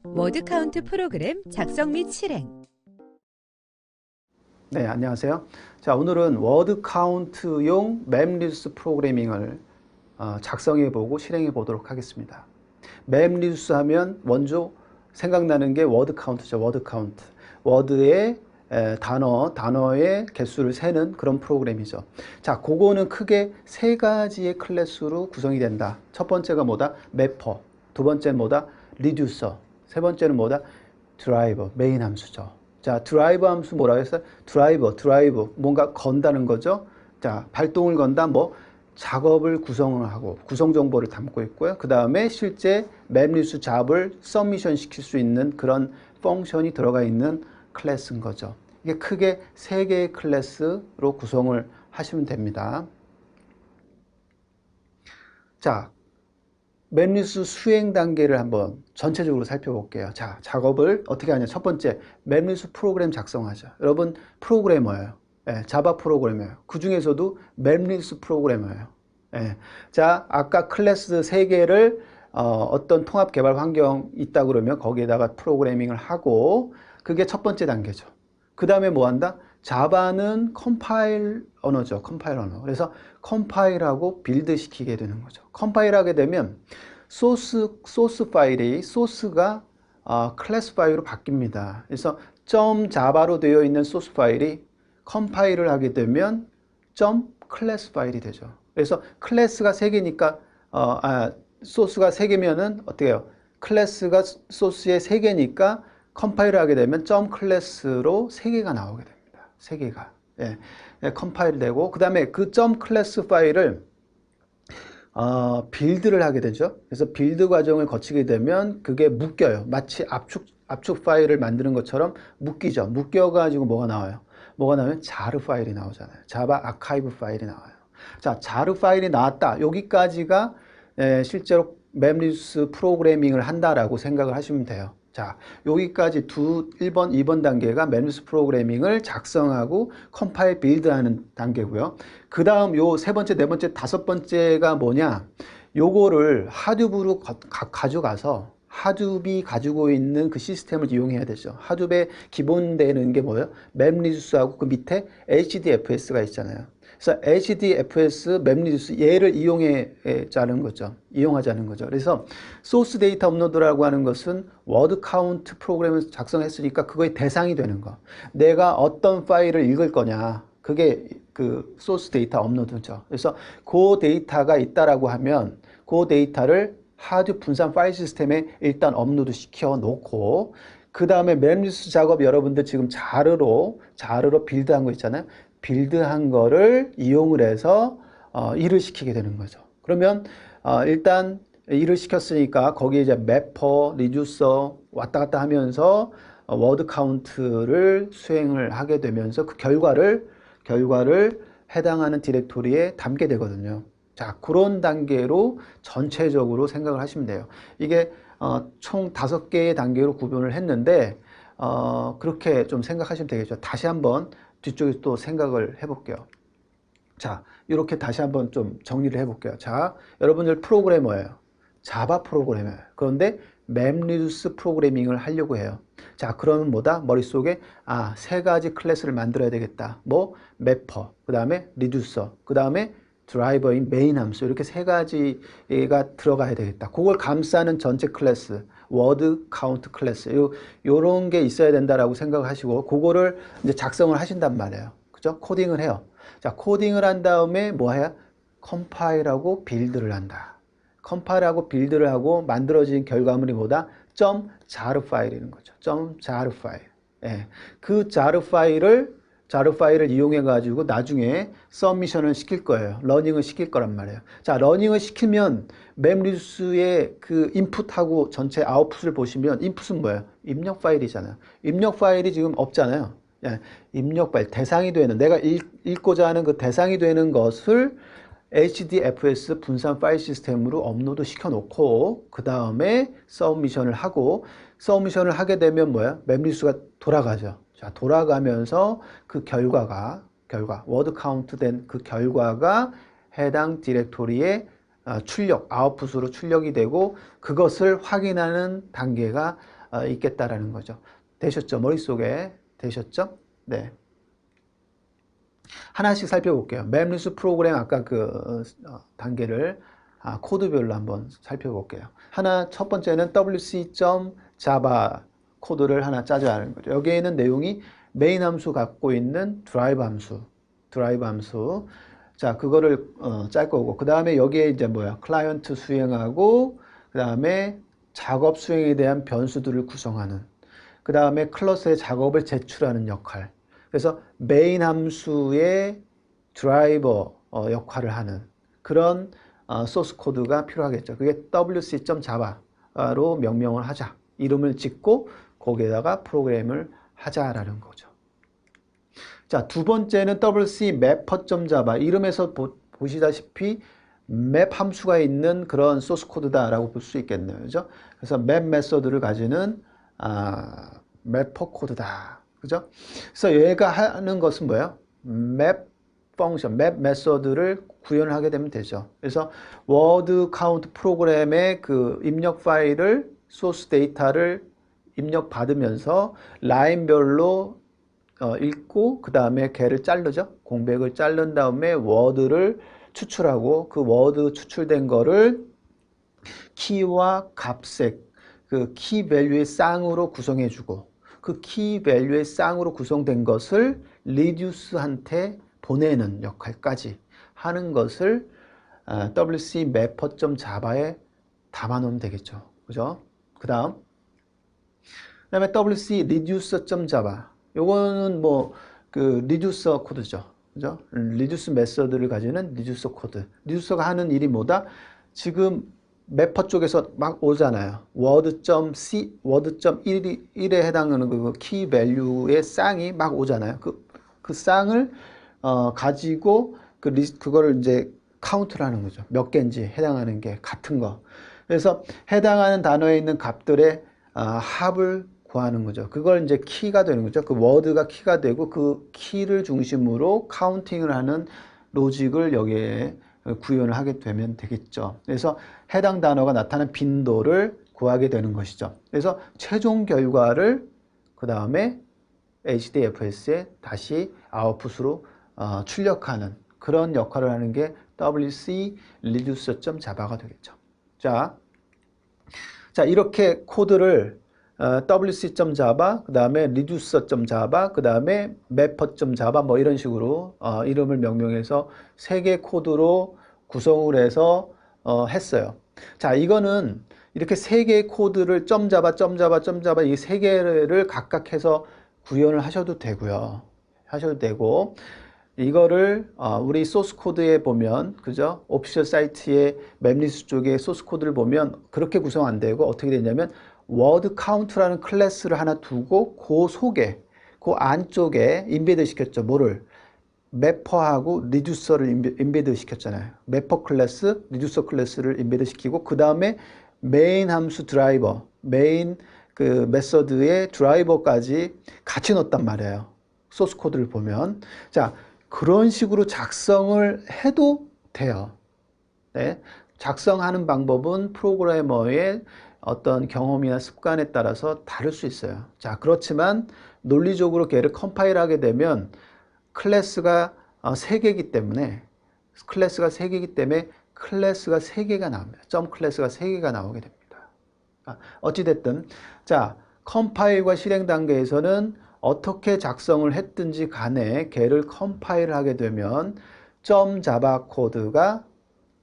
워드 카운트 프로그램 작성 및 실행. 네, 안녕하세요. 자, 오늘은 워드 카운트용 맵리듀스 프로그래밍을 작성해보고 실행해보도록 하겠습니다. 맵리듀스 하면 먼저 생각나는 게 워드 카운트죠. 워드 카운트. 워드의 단어의 개수를 세는 그런 프로그램이죠. 자, 그거는 크게 세 가지의 클래스로 구성이 된다. 첫 번째가 뭐다? 매퍼. 두 번째는 뭐다? 리듀서. 세 번째는 뭐다? 드라이버, 메인 함수죠. 자, 드라이버 함수 뭐라고 했어요? 드라이브, 뭔가 건다는 거죠. 자, 발동을 건다, 작업을 구성을 하고, 구성 정보를 담고 있고요. 그 다음에 실제 맵리듀스 잡을 서미션 시킬 수 있는 그런 펑션이 들어가 있는 클래스인 거죠. 이게 크게 세 개의 클래스로 구성을 하시면 됩니다. 자, 맵리듀스 수행 단계를 한번 전체적으로 살펴볼게요. 자, 작업을 어떻게 하냐. 첫 번째, 맵리듀스 프로그램 작성하죠. 여러분, 프로그래머예요. 예, 자바 프로그래머예요. 그 중에서도 맵리듀스 프로그래머예요. 예, 자, 아까 클래스 3개를 어떤 통합 개발 환경 있다 그러면 거기에다가 프로그래밍을 하고, 그게 첫 번째 단계죠. 그 다음에 뭐 한다? 자바는 컴파일 언어죠. 컴파일 언어. 그래서 컴파일하고 빌드 시키게 되는 거죠. 컴파일 하게 되면 소스가 클래스 파일로 바뀝니다. 그래서 .java로 되어 있는 소스 파일이 컴파일을 하게 되면 .class 파일이 되죠. 그래서 클래스가 3개니까 소스가 3개면은 어떻게 해요? 클래스가 소스의 3개니까 컴파일을 하게 되면 .class로 3개가 나오게 됩니다. 3개가. 예, 컴파일 되고, 그 다음에 그 .class 파일을 빌드를 하게 되죠. 그래서 빌드 과정을 거치게 되면 그게 묶여요. 마치 압축 파일을 만드는 것처럼 묶이죠. 묶여가지고 뭐가 나와요? 뭐가 나오면 자르 파일이 나오잖아요. 자바 아카이브 파일이 나와요. 자, 자르 파일이 나왔다. 여기까지가 실제로 맵리듀스 프로그래밍을 한다라고 생각을 하시면 돼요. 자, 여기까지 1번, 2번 단계가 맵리듀스 프로그래밍을 작성하고 컴파일 빌드하는 단계고요. 그 다음 요 세 번째, 네 번째, 다섯 번째가 뭐냐? 요거를 하둡으로 가져가서 하둡이 가지고 있는 그 시스템을 이용해야 되죠. 하둡에 기본되는 게 뭐예요? 맵리듀스하고 그 밑에 HDFS가 있잖아요. 그래서 HDFS 맵리듀스 얘를 이용하자는 거죠. 그래서 소스 데이터 업로드라고 하는 것은 워드 카운트 프로그램을 작성했으니까 그거의 대상이 되는 거. 내가 어떤 파일을 읽을 거냐. 그게 그 소스 데이터 업로드죠. 그래서 그 데이터가 있다라고 하면 그 데이터를 하드 분산 파일 시스템에 일단 업로드 시켜 놓고, 그 다음에 맵리듀스 작업 여러분들 지금 자르로 빌드한 거 있잖아요. 빌드한 거를 이용을 해서 일을 시키게 되는 거죠. 그러면 일단 일을 시켰으니까 거기에 이제 매퍼, 리듀서 왔다 갔다 하면서 워드 카운트를 수행을 하게 되면서 그 결과를 해당하는 디렉토리에 담게 되거든요. 자, 그런 단계로 전체적으로 생각을 하시면 돼요. 이게 총 5개의 단계로 구분을 했는데 그렇게 좀 생각하시면 되겠죠. 다시 한번 뒤쪽에 또 생각을 해볼게요. 자, 이렇게 다시 한번 좀 정리를 해볼게요. 자, 여러분들 프로그래머예요. 자바 프로그래머예요. 그런데 맵리듀스 프로그래밍을 하려고 해요. 자, 그러면 뭐다? 머릿속에 3가지 클래스를 만들어야 되겠다. 매퍼, 그 다음에 리듀서, 그 다음에 드라이버인 메인 함수, 이렇게 3가지가 들어가야 되겠다. 그걸 감싸는 전체 클래스, 워드 카운트 클래스, 요런 게 있어야 된다라고 생각하시고, 그거를 이제 작성을 하신단 말이에요. 그죠? 코딩을 해요. 자, 코딩을 한 다음에 뭐 해야? 컴파일하고 빌드를 한다. 컴파일하고 빌드를 하고 만들어진 결과물이 뭐다? .jar 파일이라는 거죠. .jar 파일. 예. 그 jar 파일을 이용해 가지고 나중에 서미션을 시킬 거예요. 러닝을 시킬 거란 말이에요. 자, 러닝을 시키면 맵리듀스의 그 인풋하고 전체 아웃풋을 보시면, 인풋은 뭐예요? 입력 파일이잖아요. 입력 파일이 지금 없잖아요. 예. 입력 파일, 대상이 되는, 내가 읽고자 하는 그 대상이 되는 것을 HDFS 분산 파일 시스템으로 업로드 시켜 놓고, 그 다음에 서브미션을 하게 되면 뭐야? 맵리듀스가 돌아가죠. 자, 돌아가면서 그 워드 카운트 된 그 결과가 해당 디렉토리에 출력, 아웃풋으로 출력이 되고 그것을 확인하는 단계가 있겠다라는 거죠. 되셨죠? 머릿속에 되셨죠? 네. 하나씩 살펴볼게요. 맵리스 프로그램 아까 그 단계를 코드별로 한번 살펴볼게요. 첫 번째는 wc.java 코드를 하나 짜줘야 하는 거죠. 여기에 있는 내용이 메인 함수 갖고 있는 드라이브 함수. 자, 그거를 짤 거고, 그 다음에 여기에 이제 뭐야, 클라이언트 수행하고, 그 다음에 작업 수행에 대한 변수들을 구성하는, 그 다음에 클래스의 작업을 제출하는 역할. 그래서 메인 함수의 드라이버 역할을 하는 그런 소스 코드가 필요하겠죠. 그게 wc.java로 명명을 하자. 이름을 짓고 거기에다가 프로그램을 하자라는 거죠. 자, 두 번째는 wc-mapper.java. 이름에서 보시다시피 맵 함수가 있는 그런 소스 코드다라고 볼 수 있겠네요. 그죠? 그래서 맵 메서드를 가지는 매퍼 코드다. 그죠? 그래서 얘가 하는 것은 뭐예요? 맵 펑션, 맵 메서드를 구현을 하게 되면 되죠. 그래서 워드 카운트 프로그램의 그 입력 파일을 소스 데이터를 입력받으면서 라인별로 읽고 그 다음에 걔를 자르죠. 공백을 자른 다음에 워드를 추출하고 그 워드 추출된 거를 키와 값색, 그 키 밸류의 쌍으로 구성해 주고 그 키 밸류의 쌍으로 구성된 것을 리듀스한테 보내는 역할까지 하는 것을 wc-mapper.java에 담아놓으면 되겠죠. 그죠? 그 다음에 wc-reducer.java. 요거는 뭐 그 리듀서 코드죠. 그죠? 리듀스 메서드를 가지는 리듀서 코드. 리듀서가 하는 일이 뭐다? 지금 매퍼 쪽에서 막 오잖아요. word.1에 해당하는 그 키 밸류의 쌍이 막 오잖아요. 그 쌍을 가지고 그거를 이제 카운트를 하는 거죠. 몇 개인지 해당하는 게 같은 거. 그래서 해당하는 단어에 있는 값들의 합을 구하는 거죠. 그걸 이제 키가 되는 거죠. 그 워드가 키가 되고 그 키를 중심으로 카운팅을 하는 로직을 여기에 구현을 하게 되면 되겠죠. 그래서 해당 단어가 나타나는 빈도를 구하게 되는 것이죠. 그래서 최종 결과를 그 다음에 HDFS에 다시 아웃풋으로 출력하는 그런 역할을 하는 게 wc-reducer.java가 되겠죠. 자, 이렇게 코드를 wc.java, 그 다음에 reducer.java, 그 다음에 mapper.java 뭐 이런 식으로 이름을 명명해서 세 개 코드로 구성을 해서 했어요. 자, 이거는 이렇게 세 개의 코드를 .java 이 세 개를 각각 해서 구현을 하셔도 되고요. 하셔도 되고 이거를 우리 소스 코드에 보면 그죠? 오피셜 사이트의 맵리스 쪽에 소스 코드를 보면 그렇게 구성 안 되고 어떻게 되냐면 워드 카운트라는 클래스를 하나 두고 그 속에 그 안쪽에 인베드 시켰죠. 뭐를? 매퍼하고 리듀서를 인베드 시켰잖아요. 매퍼 클래스, 리듀서 클래스를 인베드 시키고 그 다음에 메인 함수 드라이버, 메인 그 메서드의 드라이버까지 같이 넣었단 말이에요. 소스 코드를 보면. 자, 그런 식으로 작성을 해도 돼요. 네. 작성하는 방법은 프로그래머의 어떤 경험이나 습관에 따라서 다를 수 있어요. 자, 그렇지만 논리적으로 걔를 컴파일하게 되면 클래스가 3개이기 때문에 클래스가 3개가 나옵니다. 점 클래스가 3개가 나오게 됩니다. 어찌됐든 자, 컴파일과 실행 단계에서는 어떻게 작성을 했든지 간에 걔를 컴파일을 하게 되면 .java 코드가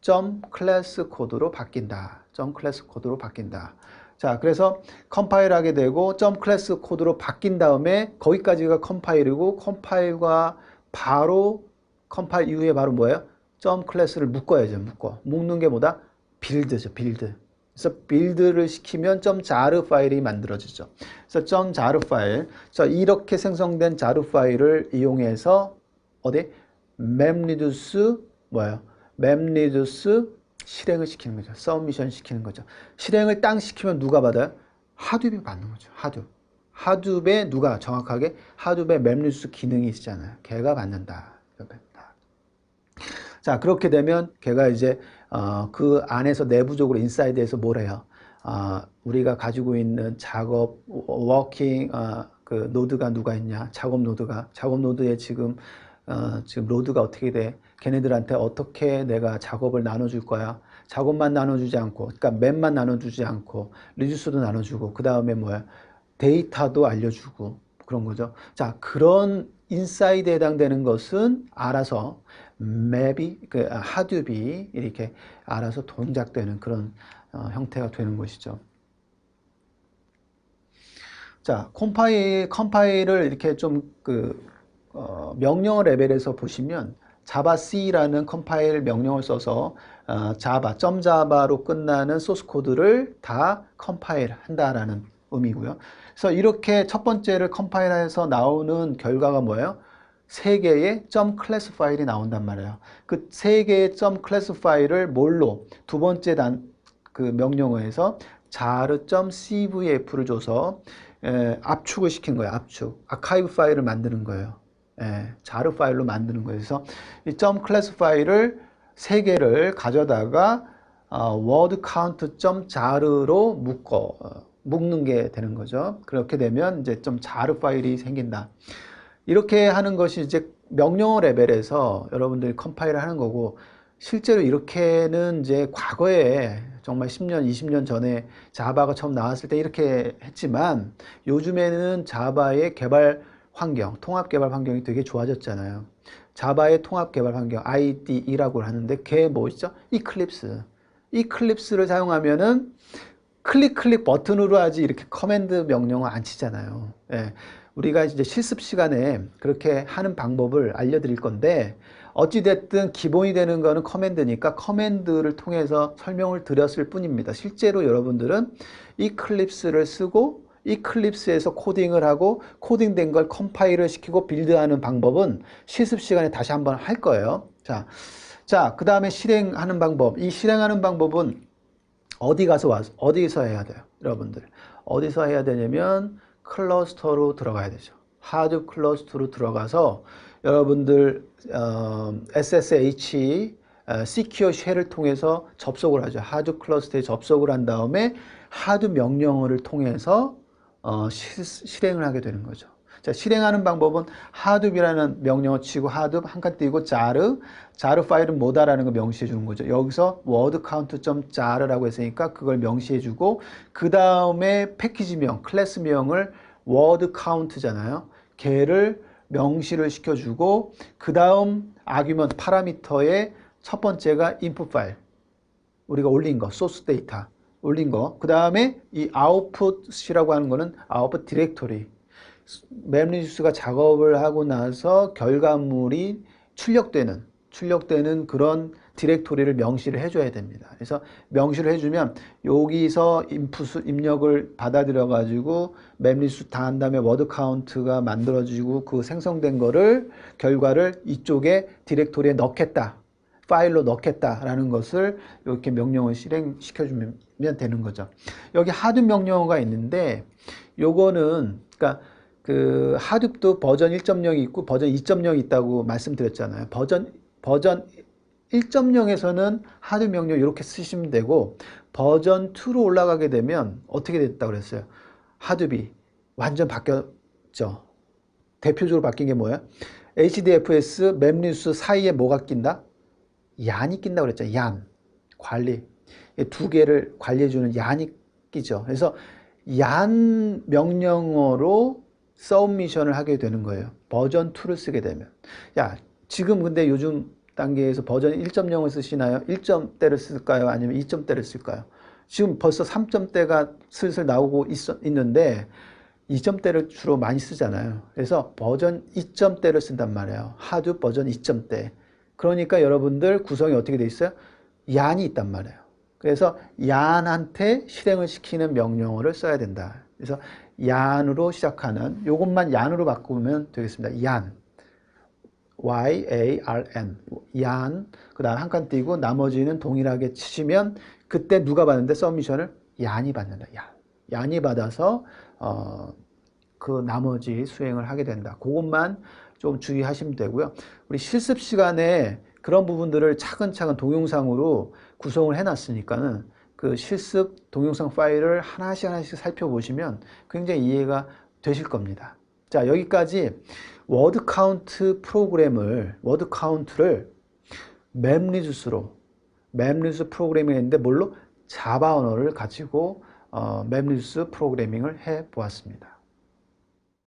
.class 코드로 바뀐다. .class 코드로 바뀐다. 자, 그래서 컴파일하게 되고 .class 코드로 바뀐 다음에 거기까지가 컴파일이고 컴파일과 바로 컴파일 이후에 바로 뭐예요? .class를 묶어야죠. 묶는 게 뭐다? 빌드죠. 빌드. 그래서 빌드를 시키면 .jar 파일이 만들어지죠. 그래서 .jar 파일. 자, 이렇게 생성된 jar 파일을 이용해서 어디? mapreduce 뭐예요? mapreduce 실행을 시키는 거죠. 서미션 시키는 거죠. 실행을 땅 시키면 누가 받아요? 하둡이 받는 거죠. 하둡에 누가 정확하게 하둡에 mapreduce 기능이 있잖아요. 걔가 받는다. 자, 그렇게 되면 걔가 이제 그 안에서 내부적으로 인사이드에서 뭘 해요? 우리가 가지고 있는 작업, 워킹, 그 노드가 누가 있냐? 작업 노드에 지금 로드가 어떻게 돼? 걔네들한테 어떻게 내가 작업을 나눠줄 거야? 작업만 나눠주지 않고, 그러니까 맵만 나눠주지 않고, 리듀스도 나눠주고, 그 다음에 뭐야? 데이터도 알려주고, 그런 거죠. 자, 그런 인사이드에 해당되는 것은 알아서 맵이, 하둡이 이렇게 알아서 동작되는 그런 형태가 되는 것이죠. 자, 컴파일을 이렇게 좀 명령 레벨에서 보시면 자바 C라는 컴파일 명령을 써서 .java로 끝나는 소스 코드를 다 컴파일 한다라는 의미고요. 그래서 이렇게 첫 번째를 컴파일해서 나오는 결과가 뭐예요? 세 개의 .class 파일이 나온단 말이에요. 그 세 개의 .class 파일을 뭘로 두 번째 그 명령어에서 jar.cvf를 줘서 압축을 시킨 거예요. 압축. 아카이브 파일을 만드는 거예요. jar 파일로 만드는 거예요. 그래서 이 .class 파일을 세 개를 가져다가 word count.jar로 묶는 게 되는 거죠. 그렇게 되면 이제 jar 파일이 생긴다. 이렇게 하는 것이 이제 명령어 레벨에서 여러분들이 컴파일을 하는 거고, 실제로 이렇게는 이제 과거에 정말 10년, 20년 전에 자바가 처음 나왔을 때 이렇게 했지만, 요즘에는 자바의 개발 환경, 통합 개발 환경이 되게 좋아졌잖아요. 자바의 통합 개발 환경, IDE라고 하는데, 그게 뭐죠? 이클립스를 사용하면은 클릭 버튼으로 하지 이렇게 커맨드 명령을 안 치잖아요. 우리가 이제 실습 시간에 그렇게 하는 방법을 알려드릴 건데, 어찌됐든 기본이 되는 거는 커맨드니까 커맨드를 통해서 설명을 드렸을 뿐입니다. 실제로 여러분들은 이클립스를 쓰고 이클립스에서 코딩을 하고 코딩된 걸 컴파일을 시키고 빌드하는 방법은 실습 시간에 다시 한번 할 거예요. 자, 그 다음에 실행하는 방법. 이 실행하는 방법은 어디서 해야 돼요? 여러분들. 어디서 해야 되냐면 클러스터로 들어가야 되죠. 하드 클러스터로 들어가서 여러분들 SSH Secure Shell을 통해서 접속을 하죠. 하드 클러스터에 접속을 한 다음에 하드 명령어를 통해서 실행을 하게 되는 거죠. 자, 실행하는 방법은 하둡이라는 명령어 치고 하둡 한 칸 띄고 jar 파일은 뭐다라는 걸 명시해 주는 거죠. 여기서 word count.jar라고 했으니까 그걸 명시해 주고, 그 다음에 패키지명, 클래스명을 word count잖아요. 걔를 명시를 시켜주고, 그 다음 아규먼트 파라미터의 첫 번째가 input 파일, 우리가 올린 거, 소스 데이터 올린 거, 그 다음에 이 output이라고 하는 거는 output 디렉토리, 맵리듀스가 작업을 하고 나서 결과물이 출력되는 그런 디렉토리를 명시를 해줘야 됩니다. 그래서 명시를 해주면 여기서 입력을 받아들여 가지고 맵리듀스 다 한 다음에 워드 카운트가 만들어지고 그 생성된 결과를 이쪽에 디렉토리에 넣겠다, 파일로 넣겠다라는 것을 이렇게 명령을 실행시켜주면 되는 거죠. 여기 하드 명령어가 있는데, 요거는 그러니까 그 하둡도 버전 1.0이 있고 버전 2.0이 있다고 말씀드렸잖아요. 버전 1.0에서는 하드 명령 이렇게 쓰시면 되고, 버전 2로 올라가게 되면 어떻게 됐다고 그랬어요? 하둡이 완전 바뀌었죠. 대표적으로 바뀐 게 뭐예요? HDFS, 맵리듀스 사이에 뭐가 낀다? 얀이 낀다고 그랬죠. 얀, 관리. 두 개를 관리해주는 얀이 끼죠. 그래서 얀 명령어로 서브미션을 하게 되는 거예요. 버전 2를 쓰게 되면. 야, 지금 근데 요즘 단계에서 버전 1.0을 쓰시나요? 1점대를 쓸까요? 아니면 2점대를 쓸까요? 지금 벌써 3점대가 슬슬 나오고 있는데 2점대를 주로 많이 쓰잖아요. 그래서 버전 2점대를 쓴단 말이에요. 하드 버전 2점대. 그러니까 여러분들 구성이 어떻게 돼 있어요? 얀이 있단 말이에요. 그래서 얀한테 실행을 시키는 명령어를 써야 된다. 그래서 얀으로 시작하는, 요것만 얀으로 바꾸면 되겠습니다. 얀, Y-A-R-N, 얀. 그 다음 한 칸 띄고 나머지는 동일하게 치시면 그때 누가 받는데 서미션을 얀이 받는다. 얀이 받아서 그 나머지 수행을 하게 된다. 그것만 좀 주의하시면 되고요. 우리 실습 시간에 그런 부분들을 차근차근 동영상으로 구성을 해놨으니까는 그 실습 동영상 파일을 하나씩 살펴보시면 굉장히 이해가 되실 겁니다. 자, 여기까지 워드 카운트 워드 카운트를 맵리듀스 프로그래밍 했는데 뭘로? 자바 언어를 가지고 맵리듀스 프로그래밍을 해 보았습니다.